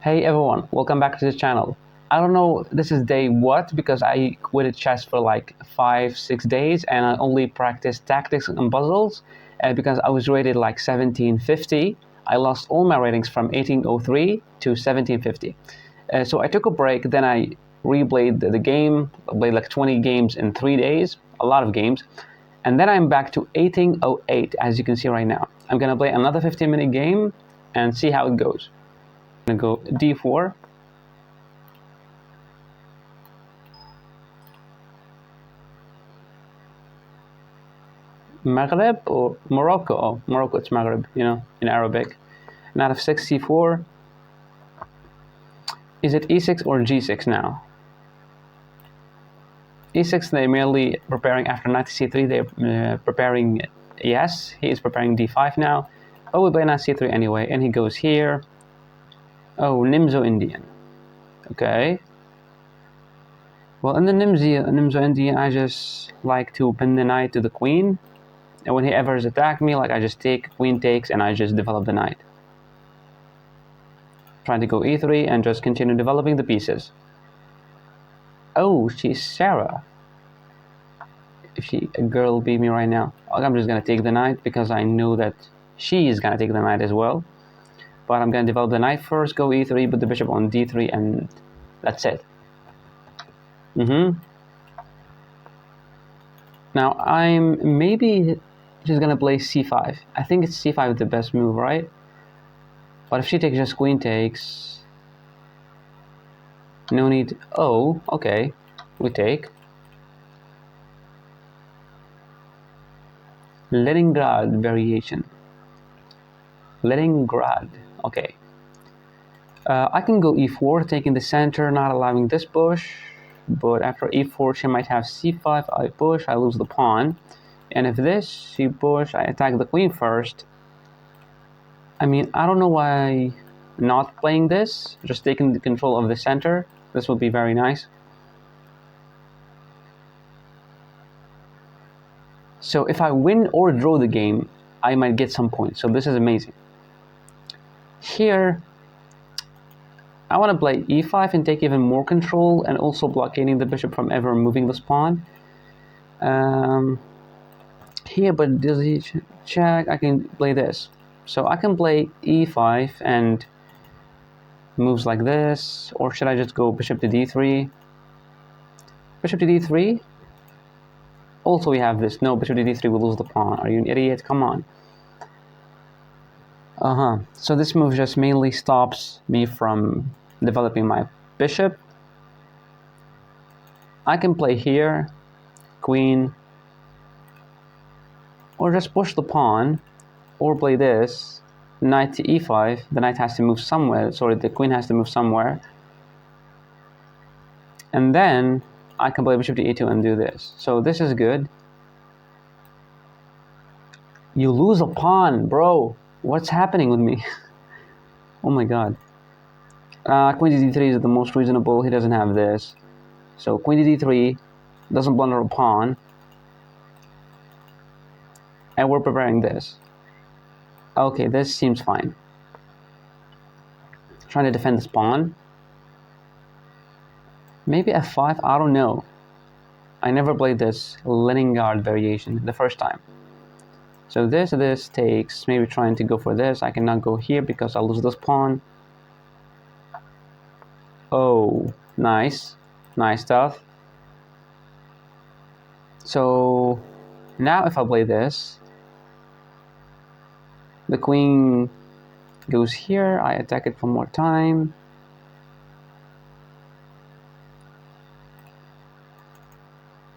Hey everyone, welcome back to the channel. I don't know, this is day what, because I quitted chess for like 5-6 days and I only practiced tactics and puzzles because I was rated like 1750. I lost all my ratings from 1803 to 1750. So I took a break, then I replayed the game. I played like 20 games in 3 days, a lot of games. And then I'm back to 1808, as you can see right now. I'm gonna play another 15-minute game and see how it goes. I'm gonna go d4. Maghreb or Morocco? Oh, Morocco, it's Maghreb, you know, in Arabic. Knight of 6, c4. Is it e6 or g6 now? e6, they're merely preparing after knight to c3, they're preparing, yes, he is preparing d5 now. Oh, we play knight c3 anyway, and he goes here. Oh, Nimzo Indian. Okay. Well, in the Nimzo Indian, I just like to pin the knight to the queen. And when he ever attacks me, like I just take, queen takes, and I just develop the knight. Trying to go e3 and just continue developing the pieces. Oh, she's Sarah. If a girl beat me right now, I'm just gonna take the knight because I know that she is gonna take the knight as well. But I'm gonna develop the knight first, go e3, put the bishop on d3, and that's it. Now maybe she's gonna play c5. I think it's c5 the best move, right? But if she takes just queen takes, no need. Oh, okay, we take. Leningrad variation. Leningrad, okay. I can go e4, taking the center, not allowing this push. But after e4, she might have c5, I push, I lose the pawn. And if this, she push, I attack the queen first. I mean, I don't know why not playing this, just taking the control of the center. This would be very nice. So if I win or draw the game, I might get some points. So this is amazing. Here, I want to play e5 and take even more control and also blockading the bishop from ever moving this pawn. Here, but does he check? I can play this. So I can play e5 and moves like this, or should I just go bishop to d3? Bishop to d3? Also we have this. No, bishop to d3 will lose the pawn. Are you an idiot? Come on. So this move just mainly stops me from developing my bishop. I can play here, queen, or just push the pawn, or play this, knight to e5. The knight has to move somewhere, sorry, the queen has to move somewhere. And then I can play bishop to e2 and do this. So this is good. You lose a pawn, bro. What's happening with me? Oh my god. Queen to d3 is the most reasonable. He doesn't have this. So queen to d3 doesn't blunder a pawn. And we're preparing this. Okay, this seems fine. Trying to defend this pawn. Maybe f5, I don't know. I never played this Leningrad variation the first time. So this takes, maybe trying to go for this. I cannot go here because I'll lose this pawn. Oh, nice. Nice stuff. So now if I play this, the queen goes here. I attack it for more time.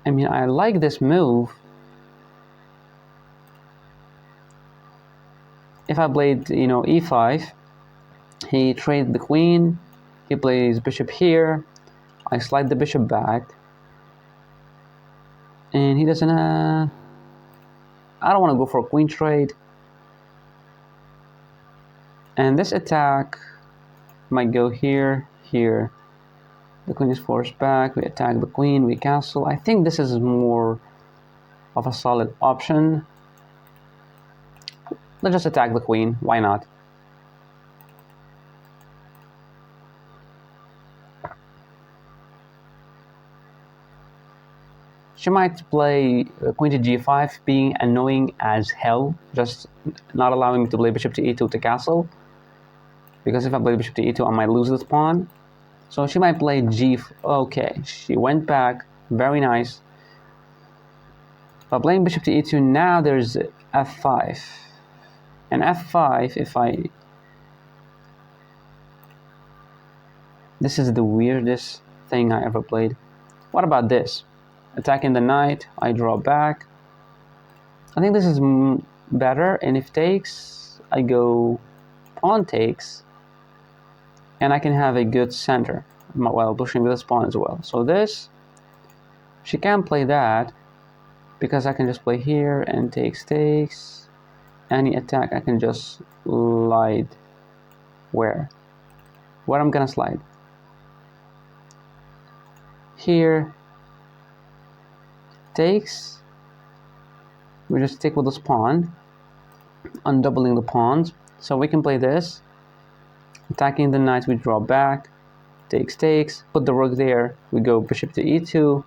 I mean, I like this move. If I played, you know, e5, he traded the queen. He plays bishop here. I slide the bishop back. And he doesn't, I don't want to go for a queen trade. And this attack might go here, here. The queen is forced back. We attack the queen, we castle. I think this is more of a solid option. Let's just attack the queen. Why not? She might play queen to g5, being annoying as hell, just not allowing me to play bishop to e2 to castle, because if I play bishop to e2 I might lose this pawn. So she might play okay, she went back, very nice. But playing bishop to e2 now, there's f5, and f5, this is the weirdest thing I ever played. What about this? Attacking the knight, I draw back. I think this is better, and if takes, I go pawn takes, and I can have a good center while pushing this pawn as well. So this, she can't play that, because I can just play here and takes. Any attack I can just slide. Where I'm gonna slide? Here, takes. We just stick with this pawn, undoubling the pawns. So we can play this. Attacking the knight, we draw back. Takes. Put the rook there. We go bishop to e2.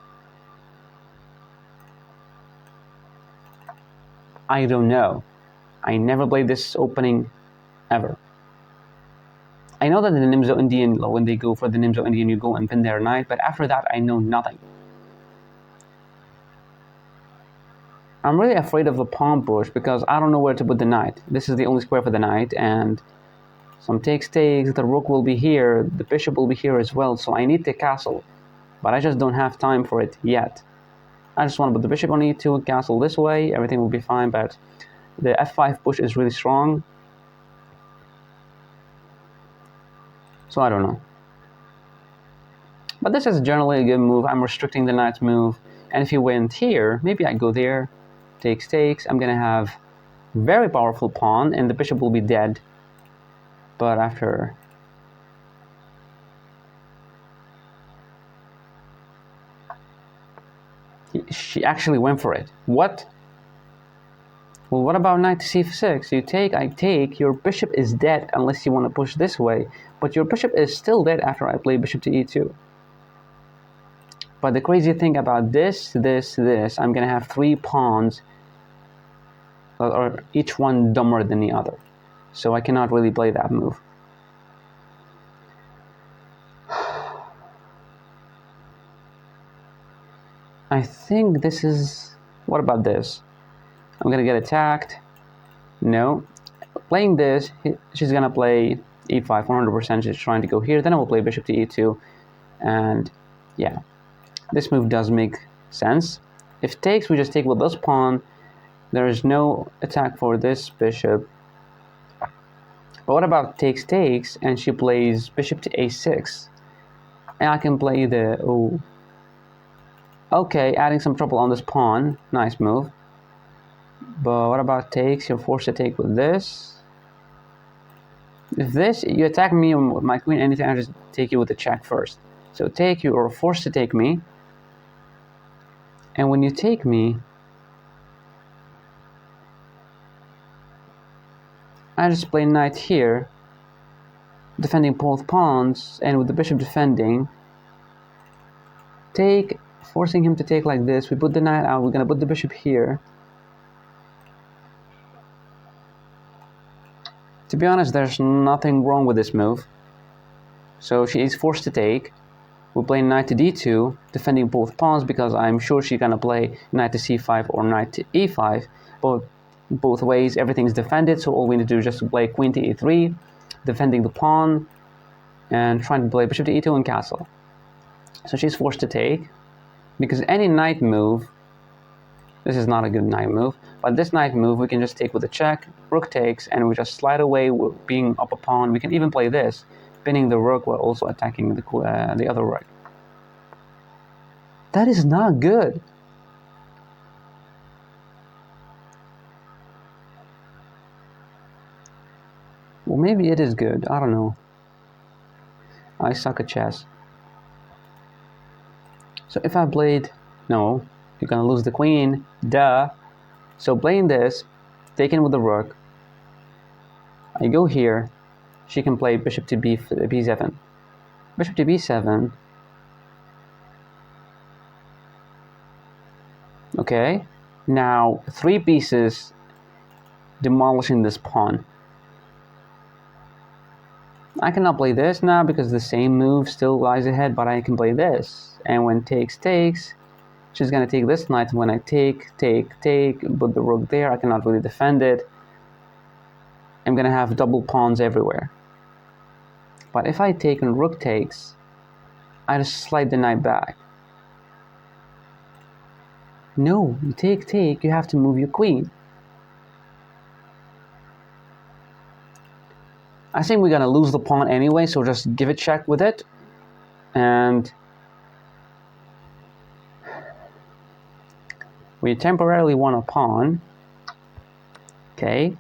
I don't know. I never played this opening ever. I know that the Nimzo Indian, when they go for the Nimzo Indian, you go and pin their knight, but after that, I know nothing. I'm really afraid of the pawn push because I don't know where to put the knight. This is the only square for the knight, and some takes, the rook will be here, the bishop will be here as well, so I need the castle, but I just don't have time for it yet. I just want to put the bishop on e2, castle this way, everything will be fine, but the f5 push is really strong. So I don't know. But this is generally a good move. I'm restricting the knight's move. And if he went here, maybe I go there, takes. I'm going to have very powerful pawn, and the bishop will be dead. But after... she actually went for it. What? Well, what about knight to c6? You take, I take, your bishop is dead unless you want to push this way. But your bishop is still dead after I play bishop to e2. But the crazy thing about this, I'm going to have 3 pawns, or each one dumber than the other. So I cannot really play that move. I think this is... what about this? I'm going to get attacked. No. Playing this, she's going to play e5, 100%. She's trying to go here. Then I will play bishop to e2. And yeah, this move does make sense. If takes, we just take with this pawn. There is no attack for this bishop. But what about takes, and she plays bishop to a6. And I can play the... oh. Okay, adding some trouble on this pawn. Nice move. But what about takes? You're forced to take with this. If this, you attack me with my queen, anything, I just take you with the check first. So take, you are forced to take me. And when you take me, I just play knight here, defending both pawns, and with the bishop defending, take, forcing him to take like this. We put the knight out, we're gonna put the bishop here. To be honest, there's nothing wrong with this move. So she is forced to take. We play knight to d2, defending both pawns, because I'm sure she's gonna play knight to c5 or knight to e5. But both ways, everything's defended, so all we need to do is just play queen to e3, defending the pawn, and trying to play bishop to e2 and castle. So she's forced to take, because any knight move, this is not a good knight move, but this knight move we can just take with a check, rook takes, and we just slide away with being up a pawn. We can even play this, pinning the rook while also attacking the other rook. That is not good. Well, maybe it is good. I don't know. I suck at chess. So if I played... no, you're gonna lose the queen. Duh. So playing this, taking with the rook. I go here. She can play bishop to b7. Bishop to b7. Okay, now 3 pieces demolishing this pawn. I cannot play this now because the same move still lies ahead, but I can play this. And when takes, she's gonna take this knight. When I take, put the rook there, I cannot really defend it. I'm gonna have double pawns everywhere. But if I take and rook takes, I just slide the knight back. No, you take, you have to move your queen. I think we're gonna lose the pawn anyway, so just give it check with it. And we temporarily won a pawn. Okay.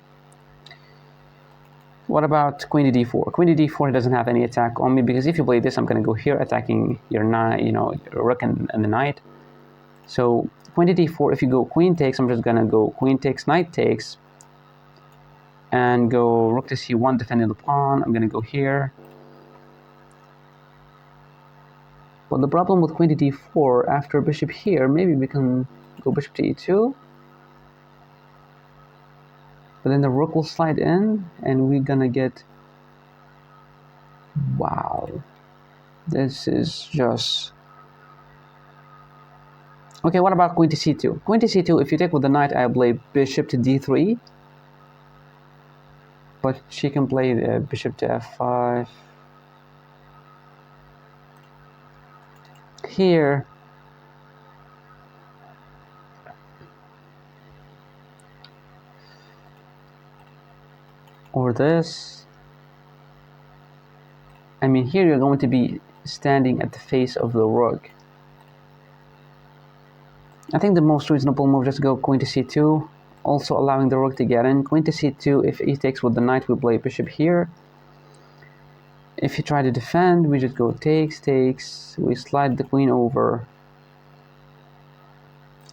What about queen to d4? Queen to d4 doesn't have any attack on me, because if you play this, I'm gonna go here attacking your knight, your rook and the knight. So queen to d4, if you go queen takes, I'm just gonna go queen takes, knight takes, and go rook to c1 defending the pawn. I'm gonna go here. But the problem with queen to d4, after bishop here, maybe we can go bishop to e2. But then the rook will slide in, and we're gonna get... Wow. This is just... Okay, what about queen to c2? Queen to c2, if you take with the knight, I play bishop to d3. But she can play the bishop to f5. Here... or this. I mean, here you're going to be standing at the face of the rook. I think the most reasonable move, just go queen to c2, also allowing the rook to get in. Queen to c2, if he takes with the knight, we play bishop here. If you try to defend, we just go takes, we slide the queen over.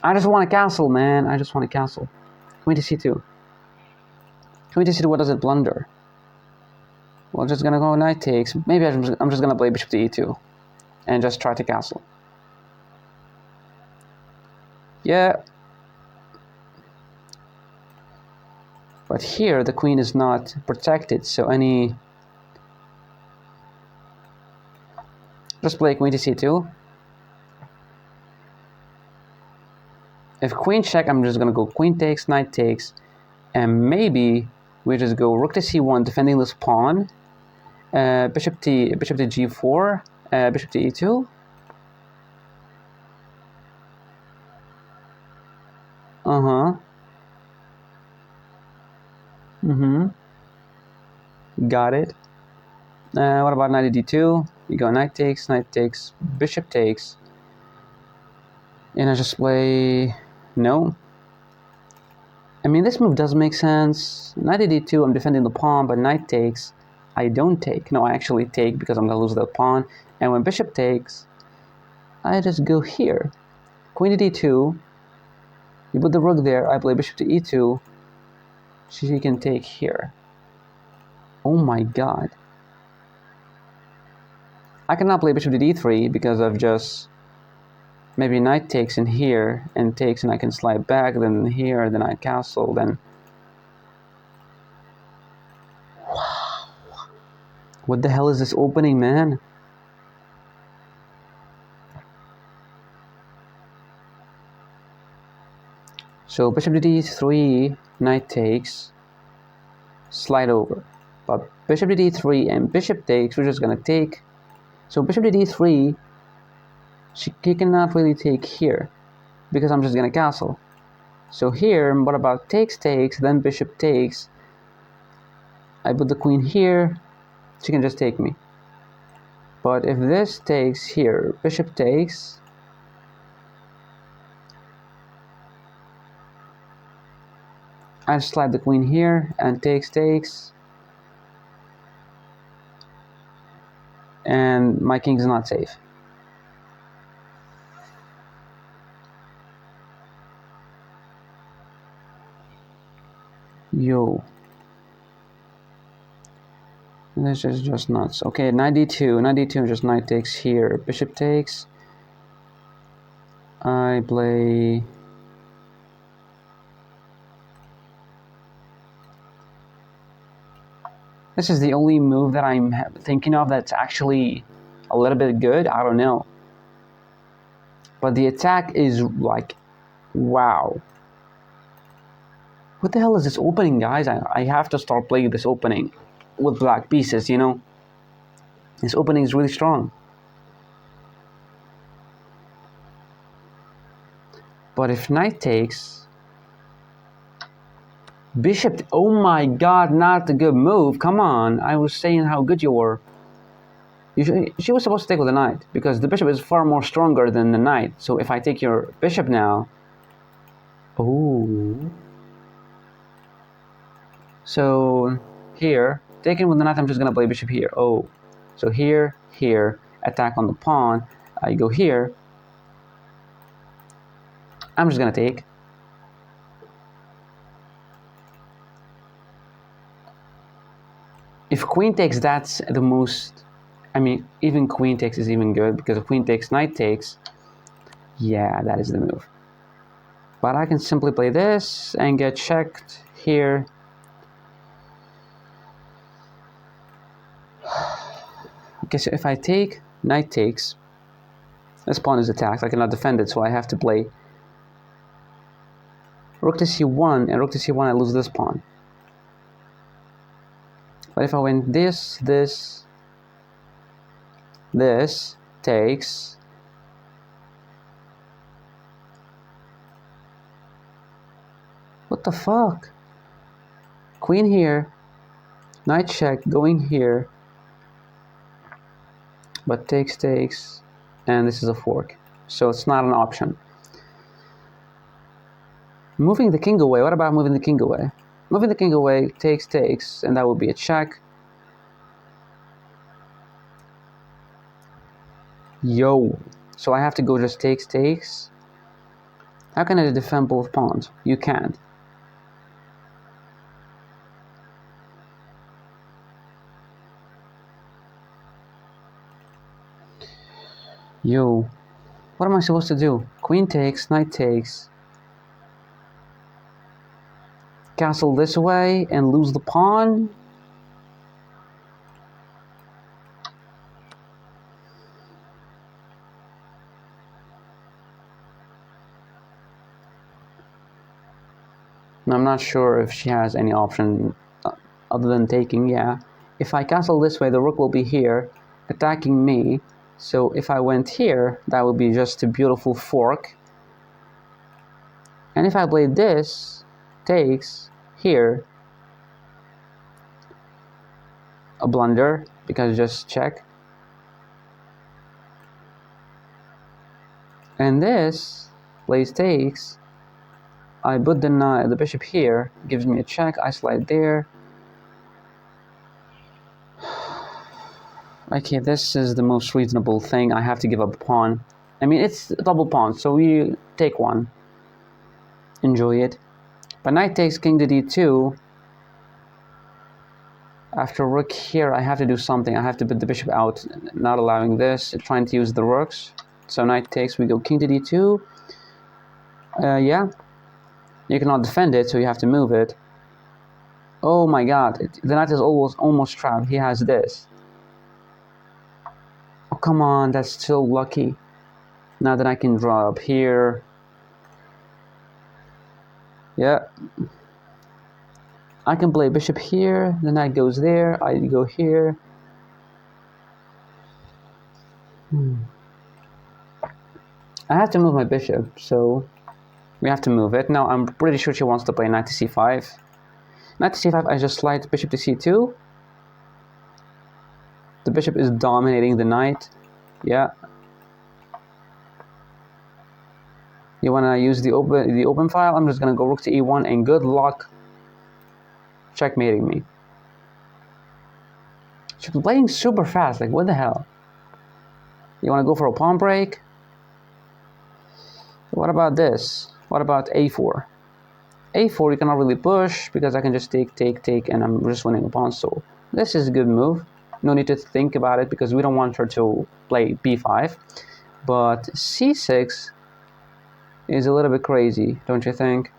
I just want a castle, man. I just want a castle. Queen to c2. Queen to c2, what does it blunder? Well, just gonna go knight takes. Maybe I'm just gonna play bishop to e2 and just try to castle. Yeah. But here the queen is not protected, so any... Just play queen to c2. If queen check, I'm just gonna go queen takes, knight takes, and maybe we just go rook to c1, defending this pawn, bishop to g4, bishop to e2. Got it. What about knight to d2? You go knight takes, bishop takes. And I just play... No. I mean, this move does make sense. Knight to d2, I'm defending the pawn, but knight takes, I don't take. No, I actually take because I'm going to lose the pawn. And when bishop takes, I just go here. Queen to d2, you put the rook there, I play bishop to e2, she can take here. Oh my god. I cannot play bishop to d3 because of just... Maybe knight takes in here, and takes, and I can slide back, then here, then I castle, then... Wow. What the hell is this opening, man? So bishop to d3, knight takes, slide over. But bishop to d3 and bishop takes, we're just gonna take. So bishop to d3, he cannot really take here, because I'm just gonna castle. So here, what about takes, then bishop takes. I put the queen here, she can just take me. But if this takes here, bishop takes, I slide the queen here, and takes, and my king is not safe. Yo. This is just nuts. Okay, knight d2, just knight takes here, bishop takes. I play This is the only move that I'm thinking of that's actually a little bit good. I don't know. But the attack is like, wow. What the hell is this opening, guys? I have to start playing this opening with black pieces, you know? This opening is really strong. But if knight takes... Bishop... Oh my god, not a good move. Come on. I was saying how good you were. She was supposed to take with the knight, because the bishop is far more stronger than the knight. So if I take your bishop now... Oh... So here, taking with the knight, I'm just gonna play bishop here. Oh, so here, attack on the pawn. I go here. I'm just gonna take. If queen takes, that's the most. I mean, even queen takes is even good, because if queen takes, knight takes. Yeah, that is the move. But I can simply play this and get checked here. Okay, so if I take, knight takes, this pawn is attacked. I cannot defend it, so I have to play rook to c1, and rook to c1, I lose this pawn. But if I win this takes, what the fuck? Queen here, knight check, going here. But takes, and this is a fork, so it's not an option. Moving the king away, what about moving the king away? Moving the king away, takes, and that would be a check. Yo, so I have to go just takes. How can I defend both pawns? You can't. Yo, what am I supposed to do? Queen takes, knight takes. Castle this way and lose the pawn. I'm not sure if she has any option other than taking. Yeah, if I castle this way, the rook will be here attacking me. So if I went here, that would be just a beautiful fork. And if I played this, takes, here, a blunder, because just check. And this, plays takes, I put the bishop here, gives me a check, I slide there. Okay, this is the most reasonable thing. I have to give up a pawn. I mean, it's a double pawn, so you take one. Enjoy it. But knight takes, king to d2. After rook here, I have to do something. I have to put the bishop out, not allowing this, trying to use the rooks. So knight takes, we go king to d2. Yeah. You cannot defend it, so you have to move it. Oh my god, the knight is almost trapped. He has this. Oh, come on, that's still lucky. Now that I can draw up here. Yeah. I can play bishop here, the knight goes there, I go here. I have to move my bishop, so we have to move it. Now I'm pretty sure she wants to play knight to c5. Knight to c5, I just slide bishop to c2. The bishop is dominating the knight. Yeah. You wanna use the open file? I'm just gonna go rook to e1 and good luck checkmating me. She's playing super fast, like what the hell? You wanna go for a pawn break? What about this? What about a4? a4 you cannot really push because I can just take, and I'm just winning a pawn, so this is a good move. No need to think about it because we don't want her to play b5. But c6 is a little bit crazy, don't you think?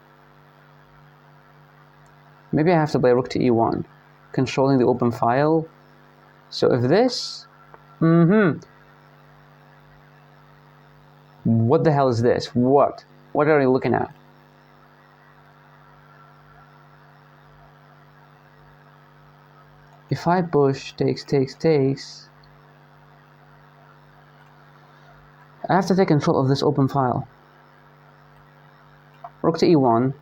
Maybe I have to play rook to e1. controlling the open file. So if this... What the hell is this? What are you looking at? If I push takes, I have to take control of this open file. Rook to e1.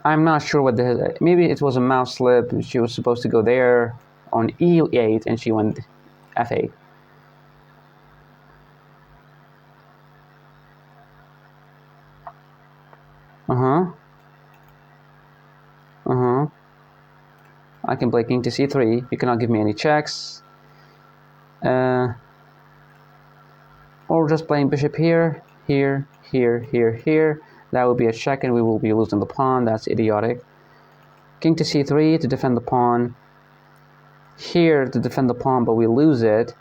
I'm not sure what the... Maybe it was a mouse slip. She was supposed to go there on e8 and she went f8. I can play king to c3. You cannot give me any checks. Or just playing bishop here, here. That would be a check and we will be losing the pawn. That's idiotic. King to c3 to defend the pawn. Here to defend the pawn, but we lose it.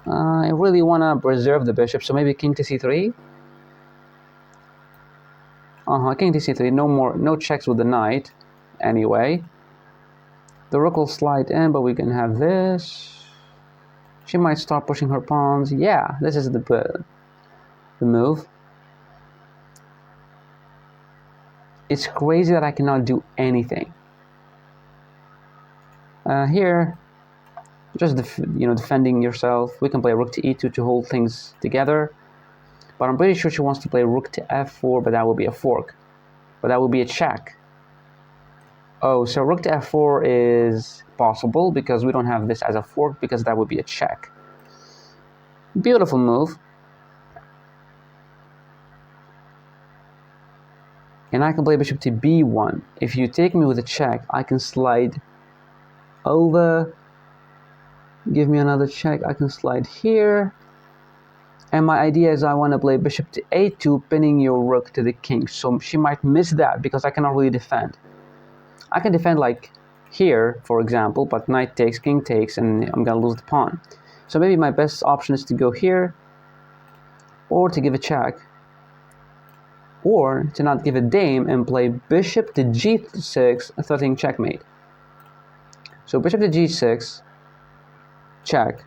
I really want to preserve the bishop, so maybe king to c3. King to c3. No checks with the knight. Anyway, the rook will slide in, but we can have this. She might start pushing her pawns. Yeah, this is the move. It's crazy that I cannot do anything. Here, just defending yourself. We can play rook to e2 to hold things together. But I'm pretty sure she wants to play rook to f4, but that would be a fork. But that would be a check. Oh, so rook to f4 is possible because we don't have this as a fork, because that would be a check. Beautiful move. And I can play bishop to b1. If you take me with a check, I can slide over. Give me another check. I can slide here. And my idea is I want to play bishop to a2, pinning your rook to the king. So she might miss that because I cannot really defend. I can defend like here, for example, but knight takes, king takes, and I'm going to lose the pawn. So maybe my best option is to go here, or to give a check, or to not give a dame and play bishop to g6, threatening checkmate. So bishop to g6, check,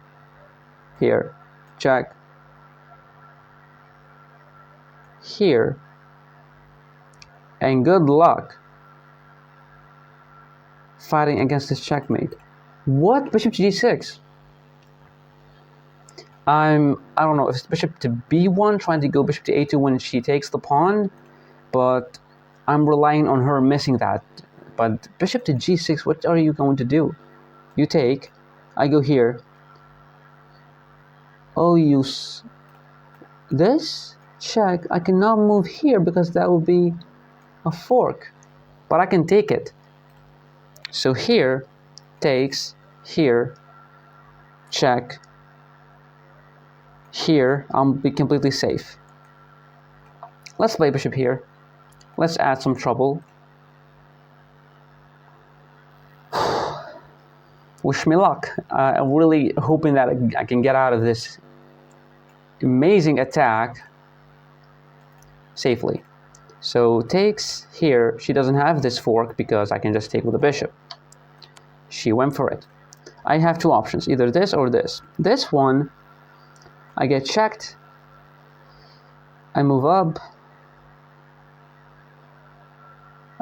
here, check, here, and good luck fighting against this checkmate. What? Bishop to g6? I don't know if it's bishop to b1, trying to go bishop to a2 when she takes the pawn, but I'm relying on her missing that. But bishop to g6, what are you going to do? You take, I go here. Oh, this? Check. I cannot move here because that would be a fork, but I can take it. So here, takes, here, check, here, I'll be completely safe. Let's play bishop here. Let's add some trouble. Wish me luck. I'm really hoping that I can get out of this amazing attack safely. So takes here. She doesn't have this fork because I can just take with the bishop. She went for it. I have two options, either this or this. This one, I get checked. I move up.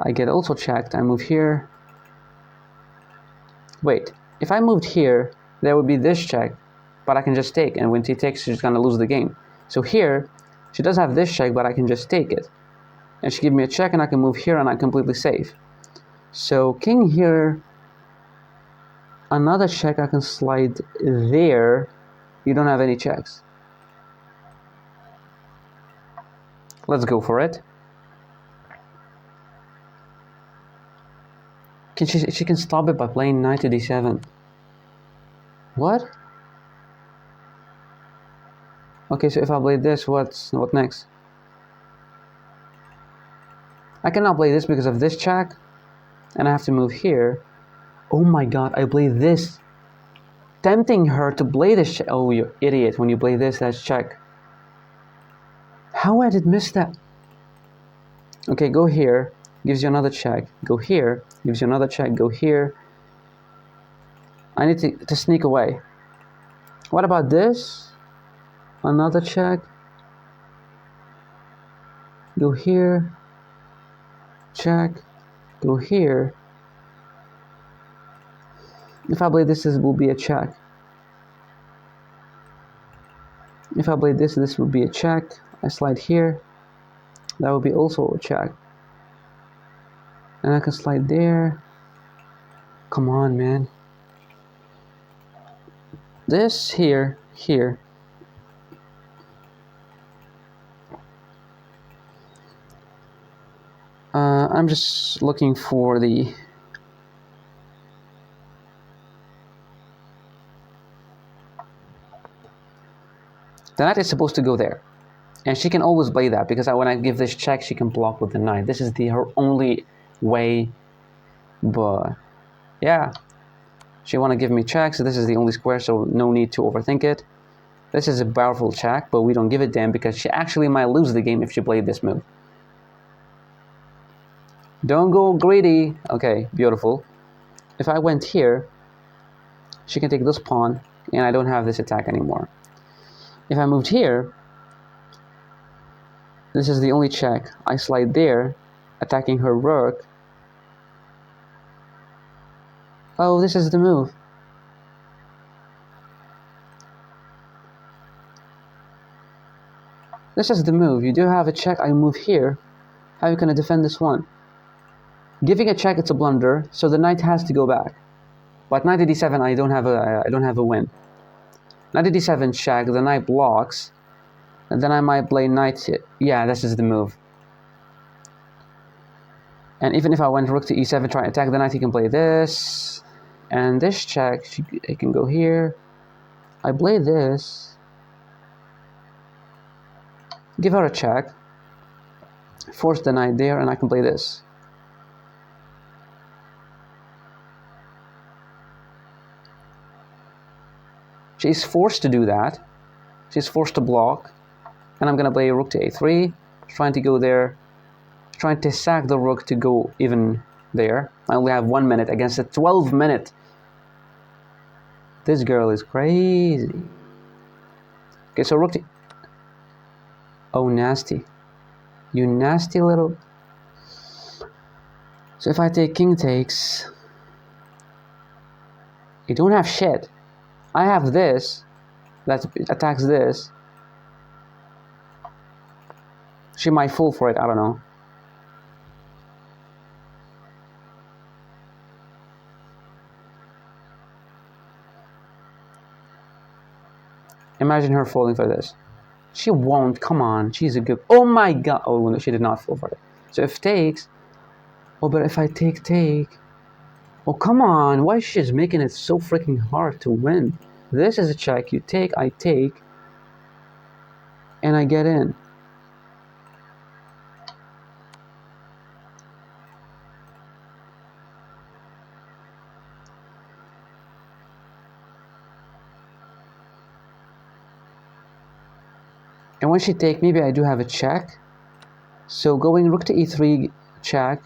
I get also checked. I move here. Wait, if I moved here, there would be this check, but I can just take, and when she takes, she's gonna lose the game. So here, she does have this check, but I can just take it. And she gives me a check, and I can move here, and I'm completely safe. So king here, another check, I can slide there. You don't have any checks. Let's go for it. She can stop it by playing knight to d7. What? Okay, so if I play this, what next? I cannot play this because of this check, and I have to move here. Oh my god, I play this, tempting her to play this check. Oh, you idiot, when you play this, that's check. How I did miss that? Okay, go here, gives you another check. Go here, gives you another check. Go here. I need to sneak away. What about this? Another check. Go here. Check. Go here. If I play this, this will be a check. If I play this, this would be a check. I slide here. That would be also a check. And I can slide there. Come on, man. This here, here. I'm just looking for the... The knight is supposed to go there. And she can always play that, because when I give this check, she can block with the knight. This is her only way. But, yeah. She want to give me checks, so this is the only square, so no need to overthink it. This is a powerful check, but we don't give a damn, because she actually might lose the game if she played this move. Don't go greedy. Okay, beautiful. If I went here, she can take this pawn, and I don't have this attack anymore. If I moved here, this is the only check. I slide there, attacking her rook. Oh, this is the move. This is the move. You do have a check. I move here. How are you gonna defend this one? Giving a check, it's a blunder, so the knight has to go back. But knight d7, I don't have a win. Knight d7 check, the knight blocks, and then I might play knight. Yeah, this is the move. And even if I went rook to e7, try to attack the knight, he can play this, and this check, he can go here. I play this, give her a check, force the knight there, and I can play this. She's forced to do that. She's forced to block. And I'm going to play rook to a3. Trying to go there. Trying to sack the rook to go even there. I only have 1 minute against a 12 minute. This girl is crazy. Okay, so rook to... Oh, nasty. You nasty little... So if I take king takes... You don't have shit. I have this that attacks this. She might fall for it, I don't know. Imagine her falling for this. She won't, come on, she's a good... Oh my god! Oh no, she did not fall for it. So if takes... Oh, but if I take... Oh, come on, why is she just making it so freaking hard to win? This is a check, you take, I take, and I get in. And when she take, maybe I do have a check. So going rook to e3, check.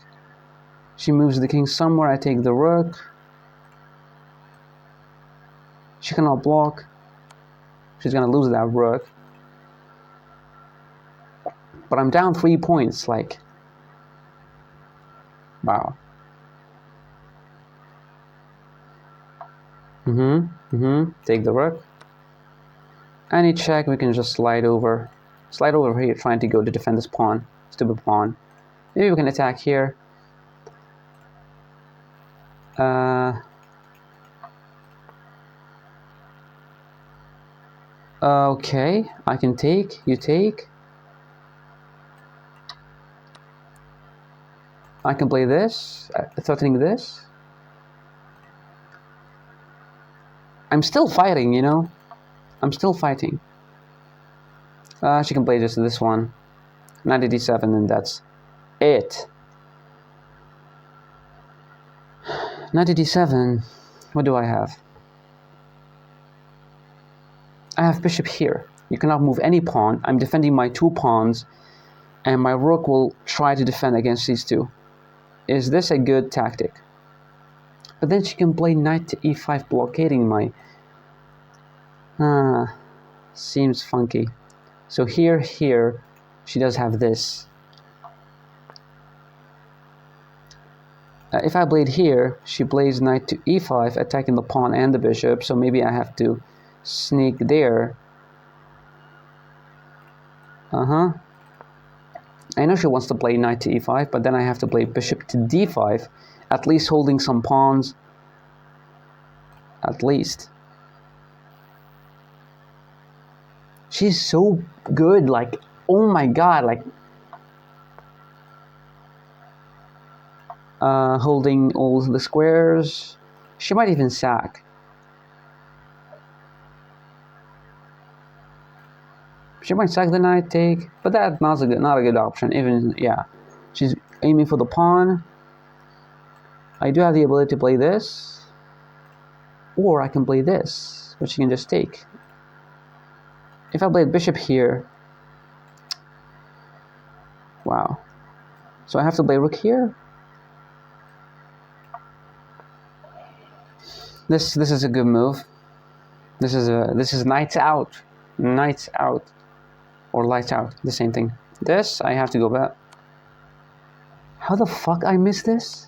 She moves the king somewhere, I take the rook. She cannot block. She's gonna lose that rook. But I'm down 3 points, like... Wow. Take the rook. Any check, we can just slide over. Slide over here, trying to go to defend this pawn. Stupid pawn. Maybe we can attack here. Okay, I can take, you take. I can play this, threatening this. I'm still fighting, you know? I'm still fighting. She can play just this one. Knight d7, and that's it. Knight d7, what do I have? I have bishop here. You cannot move any pawn. I'm defending my 2 pawns. and my rook will try to defend against these two. Is this a good tactic? But then she can play knight to e5, blockading my... seems funky. So here, she does have this. If I played here, she plays knight to e5, attacking the pawn and the bishop, so maybe I have to sneak there. I know she wants to play knight to e5, but then I have to play bishop to d5, at least holding some pawns. At least. She's so good, like, oh my god, like... holding all the squares. She might even sack. She might sack the knight, take, but that's not a good option. Even, yeah, she's aiming for the pawn. I do have the ability to play this, or I can play this, which you can just take. If I play bishop here, wow. So I have to play rook here. This is a good move. This is knights out, or lights out, the same thing. This I have to go back. How the fuck I missed this?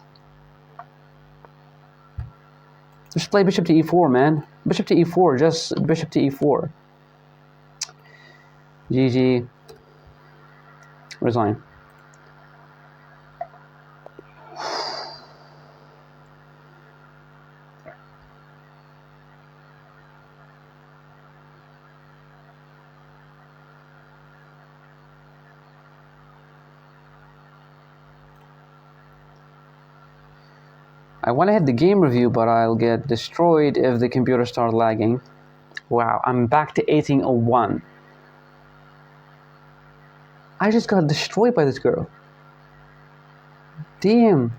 Just play bishop to e4, man. Bishop to e4, just bishop to e4. GG. Resign. I want to hit the game review, but I'll get destroyed if the computer starts lagging. Wow, I'm back to 1801. I just got destroyed by this girl. Damn.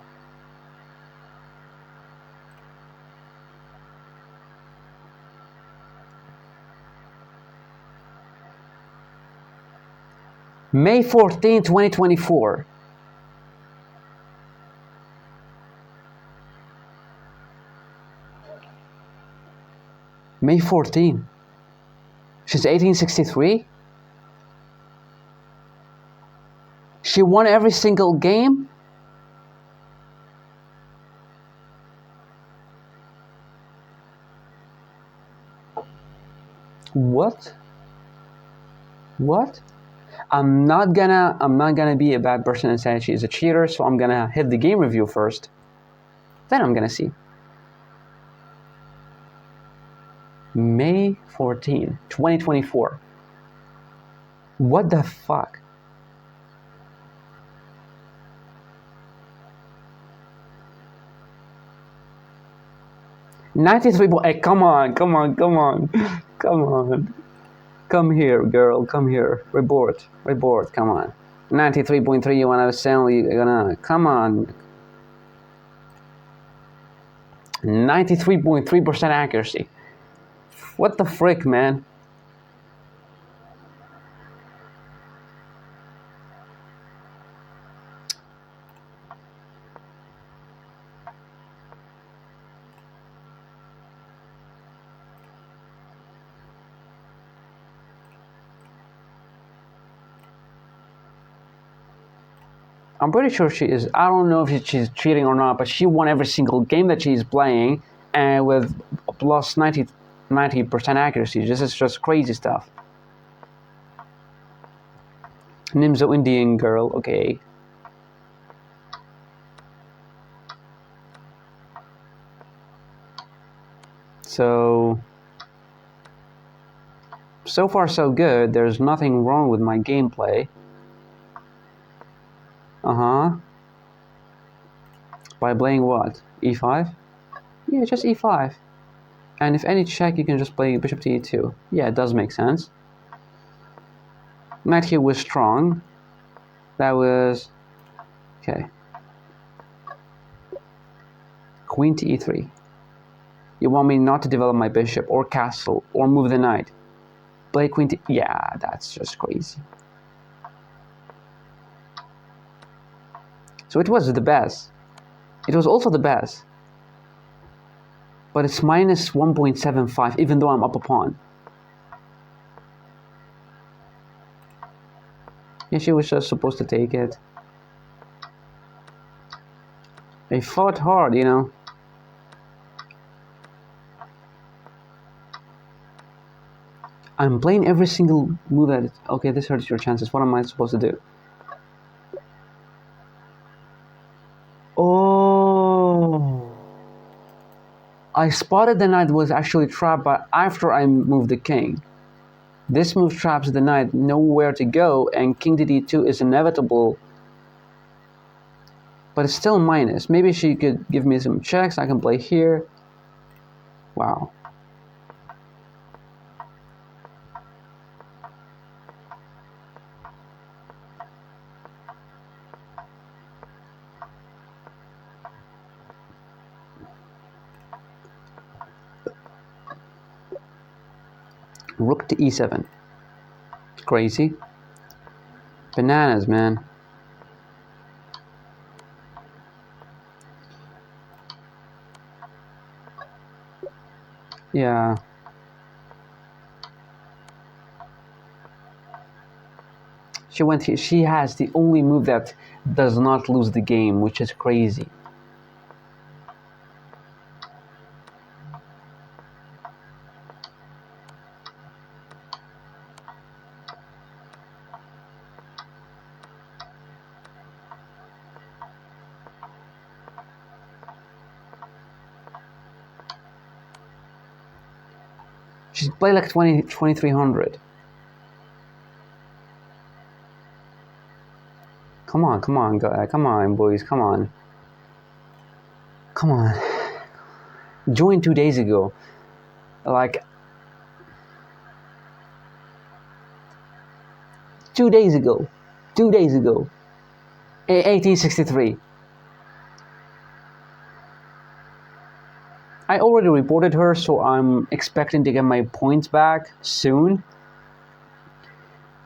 May 14, 2024. May 14. She's 1863. She won every single game. What? What? I'm not gonna be a bad person and say she's a cheater, so I'm gonna hit the game review first. Then I'm gonna see. May 14, 2024. What the fuck? Hey, come on. Come here, girl, come here. Report, come on. 93.3, you wanna sell, you're gonna, come on. 93.3% accuracy. What the frick, man? I'm pretty sure she is. I don't know if she's cheating or not, but she won every single game that she's playing, and with plus 90% accuracy. This is just crazy stuff. Nimzo Indian girl, okay. So far so good. There's nothing wrong with my gameplay. By playing what? E5? Yeah, just E5. And if any check, you can just play bishop to E2. Yeah, it does make sense. Knight here was strong. That was... okay. Queen to E3. You want me not to develop my bishop, or castle, or move the knight. Play queen to... yeah, that's just crazy. So it was the best. It was also the best. But it's minus 1.75, even though I'm up a pawn. Yeah, she was just supposed to take it. They fought hard, you know. I'm playing every single move that... Okay, this hurts your chances. What am I supposed to do? Oh... I spotted the knight was actually trapped, but after I moved the king. This move traps the knight nowhere to go, and king to d2 is inevitable. But it's still minus. Maybe she could give me some checks. I can play here. Wow. Rook to e7. Crazy. Bananas, man. Yeah. She went here. She has the only move that does not lose the game, which is crazy. She's played like 2300. Come on, come on, come on, boys, come on. Come on. Joined 2 days ago. Like... 2 days ago. 2 days ago. 1863. I already reported her, so I'm expecting to get my points back soon.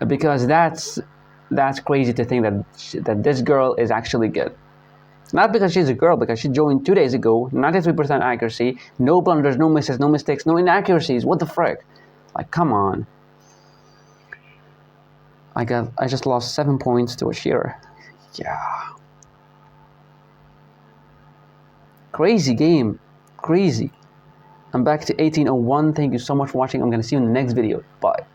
Because that's crazy to think that this girl is actually good. Not because she's a girl, because she joined 2 days ago, 93% accuracy, no blunders, no misses, no mistakes, no inaccuracies. What the frick? Like, come on. I just lost 7 points to a shearer. Yeah. Crazy game. Crazy. I'm back to 1801. Thank you so much for watching. I'm going to see you in the next video. Bye.